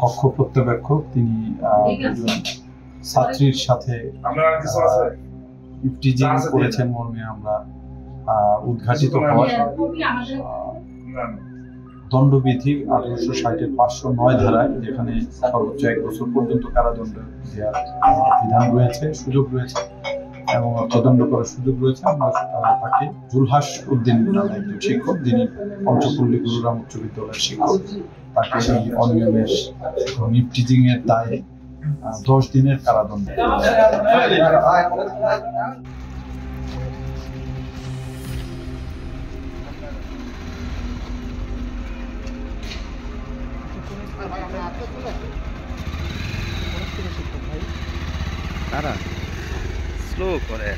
পক্ষ প্রত্যবেক্ষক তিনি একজন ছাত্রীর সাথে ইফটিজিং করেছেন মর্মে আমরা উদ্ঘাটিত হওয়ার দণ্ডবিধি 1860-এর 509 ধারায়, যেখানে সর্বোচ্চ 1 বছর পর্যন্ত কারাদণ্ড দেওয়ার বিধান রয়েছে, সুযোগ রয়েছে এবং অর্থদণ্ড করার সুযোগ রয়েছে। আমরা তাকে জুলহাস উদ্দিন নামে একজন শিক্ষক, যিনি পঞ্চপল্লী গুরুরাম উচ্চ বিদ্যালয়ের শিক্ষক, তাকে এই অনিয়মের ইফটিজিং এর দায়ে 10 দিনের কারাদণ্ড। তারা স্লো করে